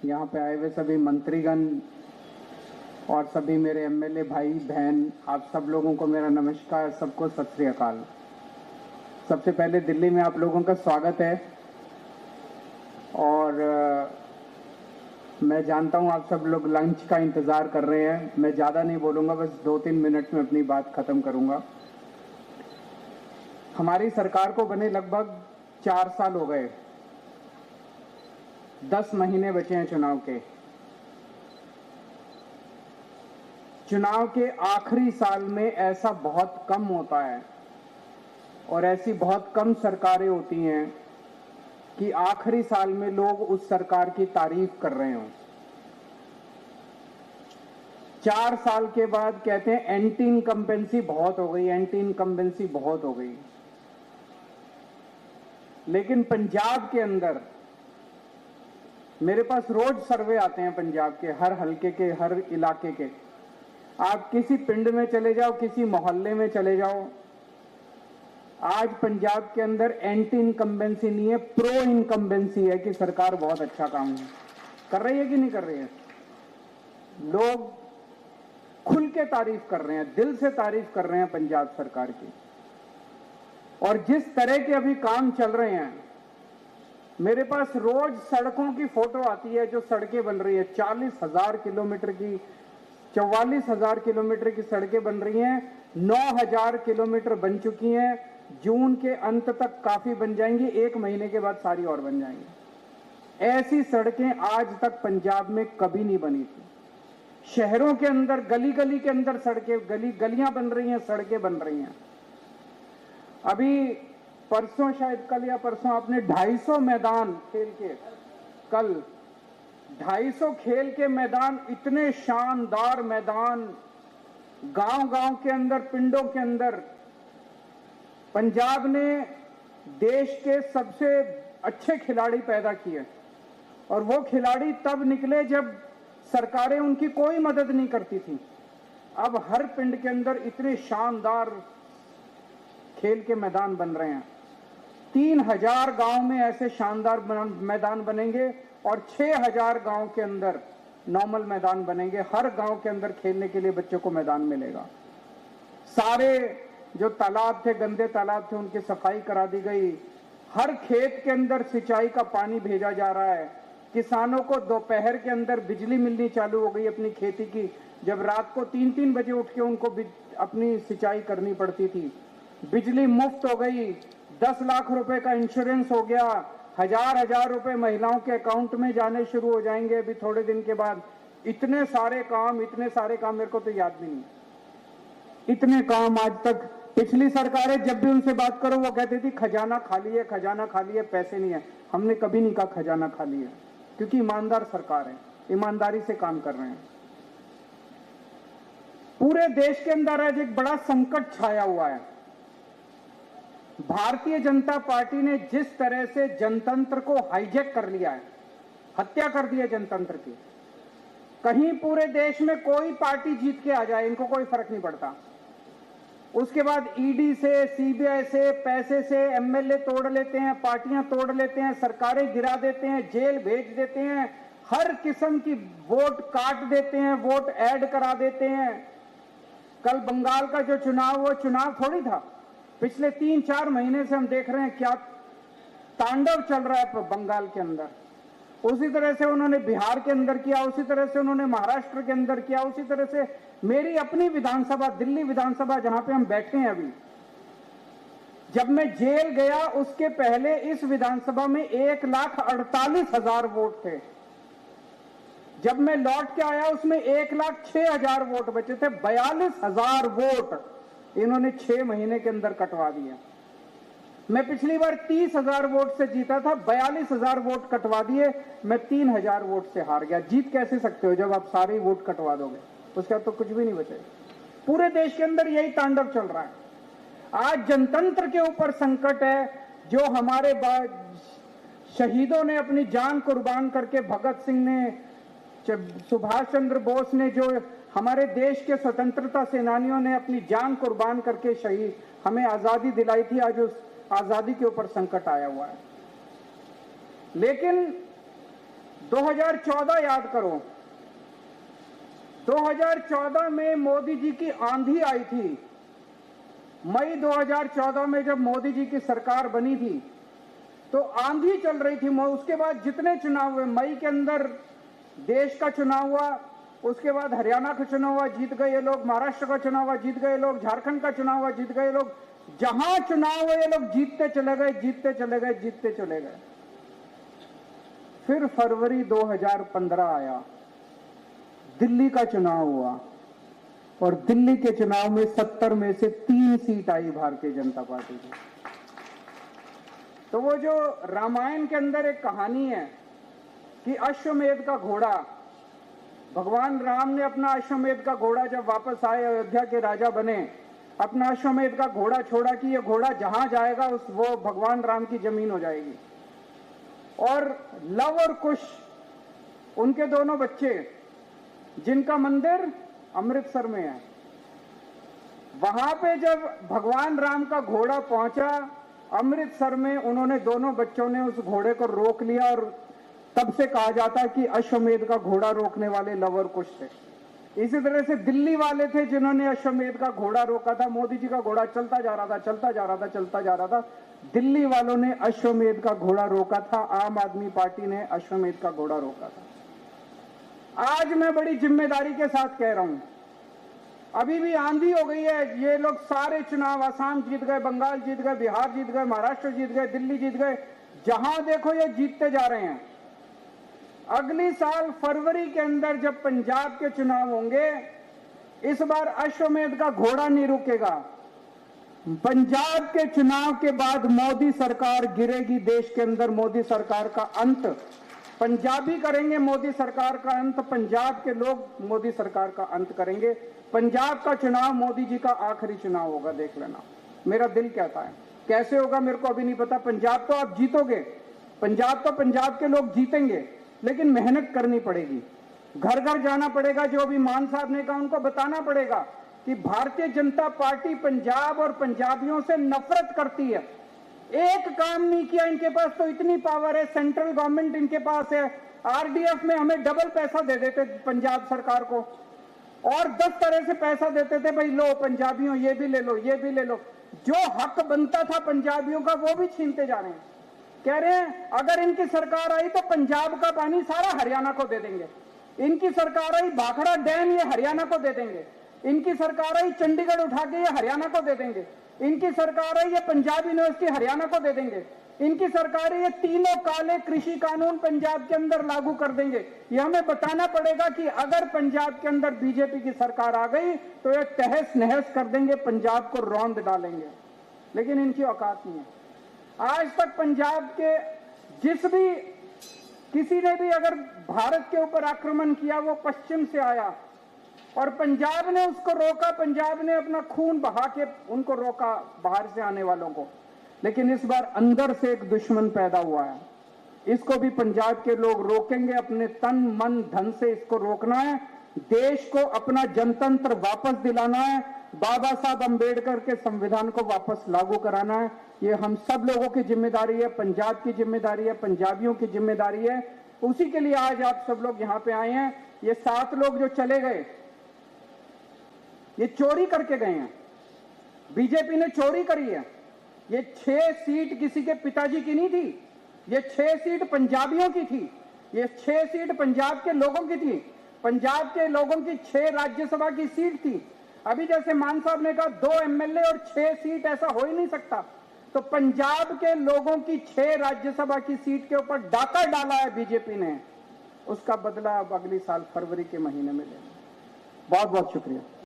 यहाँ पे आए हुए सभी मंत्रीगण और सभी मेरे एमएलए भाई बहन, आप सब लोगों को मेरा नमस्कार, सबको सत श्री अकाल। सबसे पहले दिल्ली में आप लोगों का स्वागत है और मैं जानता हूँ आप सब लोग लंच का इंतज़ार कर रहे हैं। मैं ज़्यादा नहीं बोलूँगा, बस 2-3 मिनट में अपनी बात ख़त्म करूँगा। हमारी सरकार को बने लगभग 4 साल हो गए, 10 महीने बचे हैं चुनाव के। चुनाव के आखिरी साल में ऐसा बहुत कम होता है और ऐसी बहुत कम सरकारें होती हैं कि आखिरी साल में लोग उस सरकार की तारीफ कर रहे हों। 4 साल के बाद कहते हैं एंटी इनकम्बेंसी बहुत हो गई, एंटी इनकम्बेंसी बहुत हो गई। लेकिन पंजाब के अंदर मेरे पास रोज सर्वे आते हैं, पंजाब के हर हलके के, हर इलाके के। आप किसी पिंड में चले जाओ, किसी मोहल्ले में चले जाओ, आज पंजाब के अंदर एंटी इनकम्बेंसी नहीं है, प्रो इनकम्बेंसी है कि सरकार बहुत अच्छा काम कर रही है कि नहीं कर रही है। लोग खुल के तारीफ कर रहे हैं, दिल से तारीफ कर रहे हैं पंजाब सरकार की। और जिस तरह के अभी काम चल रहे हैं, मेरे पास रोज सड़कों की फोटो आती है, जो सड़कें बन रही है। 40,000 किलोमीटर की, 44,000 किलोमीटर की सड़कें बन रही हैं। 9,000 किलोमीटर बन चुकी हैं। जून के अंत तक काफी बन जाएंगी, 1 महीने के बाद सारी और बन जाएंगी। ऐसी सड़कें आज तक पंजाब में कभी नहीं बनी थी। शहरों के अंदर, गली गली के अंदर सड़कें, गलियां बन रही हैं, सड़कें बन रही हैं। अभी परसों, शायद कल या परसों, आपने 250 मैदान खेल के, कल 250 खेल के मैदान, इतने शानदार मैदान गांव-गांव के अंदर, पिंडों के अंदर। पंजाब ने देश के सबसे अच्छे खिलाड़ी पैदा किए और वो खिलाड़ी तब निकले जब सरकारें उनकी कोई मदद नहीं करती थी। अब हर पिंड के अंदर इतने शानदार खेल के मैदान बन रहे हैं। 3,000 गांव में ऐसे शानदार मैदान बनेंगे और 6,000 गांव के अंदर नॉर्मल मैदान बनेंगे। हर गांव के अंदर खेलने के लिए बच्चों को मैदान मिलेगा। सारे जो तालाब थे, गंदे तालाब थे, उनकी सफाई करा दी गई। हर खेत के अंदर सिंचाई का पानी भेजा जा रहा है। किसानों को दोपहर के अंदर बिजली मिलनी चालू हो गई अपनी खेती की, जब रात को 3-3 बजे उठ के उनको अपनी सिंचाई करनी पड़ती थी। बिजली मुफ्त हो गई। 10 लाख रुपए का इंश्योरेंस हो गया। 1,000 रुपए महिलाओं के अकाउंट में जाने शुरू हो जाएंगे अभी थोड़े दिन के बाद। इतने सारे काम मेरे को तो याद भी नहीं, इतने काम आज तक। पिछली सरकारें जब भी उनसे बात करो वो कहती थी खजाना खाली है, खजाना खाली है, पैसे नहीं है। हमने कभी नहीं कहा खजाना खाली है, क्योंकि ईमानदार सरकार है, ईमानदारी से काम कर रहे हैं। पूरे देश के अंदर आज एक बड़ा संकट छाया हुआ है। भारतीय जनता पार्टी ने जिस तरह से जनतंत्र को हाईजैक कर लिया है, हत्या कर दी है जनतंत्र की। कहीं पूरे देश में कोई पार्टी जीत के आ जाए, इनको कोई फर्क नहीं पड़ता। उसके बाद ईडी से, सीबीआई से, पैसे से एमएलए तोड़ लेते हैं, पार्टियां तोड़ लेते हैं, सरकारें गिरा देते हैं, जेल भेज देते हैं, हर किस्म की वोट काट देते हैं, वोट ऐड करा देते हैं। कल बंगाल का जो चुनाव, वो चुनाव थोड़ी था। पिछले 3-4 महीने से हम देख रहे हैं क्या तांडव चल रहा है बंगाल के अंदर। उसी तरह से उन्होंने बिहार के अंदर किया, उसी तरह से उन्होंने महाराष्ट्र के अंदर किया, उसी तरह से मेरी अपनी विधानसभा, दिल्ली विधानसभा जहां पे हम बैठे हैं अभी, जब मैं जेल गया उसके पहले इस विधानसभा में 1,48,000 वोट थे। जब मैं लौट के आया उसमें 1,06,000 वोट बचे थे। 42,000 वोट इन्होंने 6 महीने के अंदर कटवा दिया। मैं पिछली बार 30,000 वोट से जीता था, 42,000 वोट कटवा दिए, मैं 3,000 वोट से हार गया। जीत कैसे सकते हो जब आप सारे वोट कटवा दोगे, उसके बाद तो कुछ भी नहीं बचेगा। पूरे देश के अंदर यही तांडव चल रहा है। आज जनतंत्र के ऊपर संकट है। जो हमारे शहीदों ने अपनी जान कुर्बान करके, भगत सिंह ने, सुभाष चंद्र बोस ने, जो हमारे देश के स्वतंत्रता सेनानियों ने अपनी जान कुर्बान करके शहीद हमें आजादी दिलाई थी, आज उस आजादी के ऊपर संकट आया हुआ है। लेकिन 2014 याद करो, 2014 में मोदी जी की आंधी आई थी। मई 2014 में जब मोदी जी की सरकार बनी थी तो आंधी चल रही थी। उसके बाद जितने चुनाव हुए, मई के अंदर देश का चुनाव हुआ, उसके बाद हरियाणा का चुनाव हुआ, जीत गए ये लोग, महाराष्ट्र का चुनाव हुआ, जीत गए लोग, झारखंड का चुनाव हुआ, जीत गए लोग। जहां चुनाव हुए ये लोग जीतते चले गए, जीतते चले गए, जीतते चले गए। फिर फरवरी 2015 आया, दिल्ली का चुनाव हुआ और दिल्ली के चुनाव में 70 में से 3 सीट आई भारतीय जनता पार्टी की। तो वो जो रामायण के अंदर एक कहानी है कि अश्वमेध का घोड़ा, भगवान राम ने अपना अश्वमेध का घोड़ा जब वापस आए, अयोध्या के राजा बने, अपना अश्वमेध का घोड़ा छोड़ा कि ये घोड़ा जहां जाएगा वो भगवान राम की जमीन हो जाएगी। और लव और कुश, उनके दोनों बच्चे, जिनका मंदिर अमृतसर में है, वहां पे जब भगवान राम का घोड़ा पहुंचा अमृतसर में, उन्होंने दोनों बच्चों ने उस घोड़े को रोक लिया और तब से कहा जाता है कि अश्वमेध का घोड़ा रोकने वाले लव और कुश थे। इसी तरह से दिल्ली वाले थे जिन्होंने अश्वमेध का घोड़ा रोका था। मोदी जी का घोड़ा चलता जा रहा था, चलता जा रहा था, चलता जा रहा था, दिल्ली वालों ने अश्वमेध का घोड़ा रोका था, आम आदमी पार्टी ने अश्वमेध का घोड़ा रोका था। आज मैं बड़ी जिम्मेदारी के साथ कह रहा हूं, अभी भी आंधी हो गई है। ये लोग सारे चुनाव, असम जीत गए, बंगाल जीत गए, बिहार जीत गए, महाराष्ट्र जीत गए, दिल्ली जीत गए, जहां देखो ये जीतते जा रहे हैं। अगली साल फरवरी के अंदर जब पंजाब के चुनाव होंगे, इस बार अश्वमेध का घोड़ा नहीं रुकेगा। पंजाब के चुनाव के बाद मोदी सरकार गिरेगी, देश के अंदर मोदी सरकार का अंत पंजाबी करेंगे, मोदी सरकार का अंत पंजाब के लोग मोदी सरकार का अंत करेंगे। पंजाब का चुनाव मोदी जी का आखिरी चुनाव होगा, देख लेना। मेरा दिल कहता है, कैसे होगा मेरे को अभी नहीं पता। पंजाब तो आप जीतोगे, पंजाब तो पंजाब के लोग जीतेंगे, लेकिन मेहनत करनी पड़ेगी, घर घर जाना पड़ेगा। जो अभी मान साहब ने कहा, उनको बताना पड़ेगा कि भारतीय जनता पार्टी पंजाब और पंजाबियों से नफरत करती है। एक काम नहीं किया इनके पास, तो इतनी पावर है, सेंट्रल गवर्नमेंट इनके पास है। आरडीएफ में हमें डबल पैसा दे देते पंजाब सरकार को, और 10 तरह से पैसा देते थे, भाई लो पंजाबियों ये भी ले लो, ये भी ले लो। जो हक बनता था पंजाबियों का वो भी छीनते जा रहे हैं। कह रहे हैं अगर इनकी सरकार आई तो पंजाब का पानी सारा हरियाणा को दे देंगे, इनकी सरकार आई भाखड़ा डैम ये हरियाणा को दे देंगे, इनकी सरकार आई चंडीगढ़ उठा के ये हरियाणा को दे देंगे, इनकी सरकार है ये पंजाब यूनिवर्सिटी हरियाणा को दे देंगे, इनकी सरकार है ये तीनों काले कृषि कानून पंजाब के अंदर लागू कर देंगे। ये हमें बताना पड़ेगा कि अगर पंजाब के अंदर बीजेपी की सरकार आ गई तो ये तहस नहस कर देंगे, पंजाब को रौंद डालेंगे। लेकिन इनकी औकात नहीं है। आज तक पंजाब के किसी ने भी अगर भारत के ऊपर आक्रमण किया, वो पश्चिम से आया और पंजाब ने उसको रोका, पंजाब ने अपना खून बहा के उनको रोका, बाहर से आने वालों को। लेकिन इस बार अंदर से एक दुश्मन पैदा हुआ है, इसको भी पंजाब के लोग रोकेंगे, अपने तन मन धन से इसको रोकना है। देश को अपना जनतंत्र वापस दिलाना है, बाबा साहब अंबेडकर के संविधान को वापस लागू कराना है। ये हम सब लोगों की जिम्मेदारी है, पंजाब की जिम्मेदारी है, पंजाबियों की जिम्मेदारी है। उसी के लिए आज आप सब लोग यहाँ पे आए हैं। ये 7 लोग जो चले गए, ये चोरी करके गए हैं, बीजेपी ने चोरी करी है। ये 6 सीट किसी के पिताजी की नहीं थी, ये 6 सीट पंजाबियों की थी, ये 6 सीट पंजाब के लोगों की थी। पंजाब के लोगों की 6 राज्यसभा की सीट थी। अभी जैसे मान साहब ने कहा 2 एमएलए और 6 सीट, ऐसा हो ही नहीं सकता। तो पंजाब के लोगों की 6 राज्यसभा की सीट के ऊपर डाका डाला है बीजेपी ने, उसका बदला अब अगली साल फरवरी के महीने में लेना। बहुत बहुत शुक्रिया।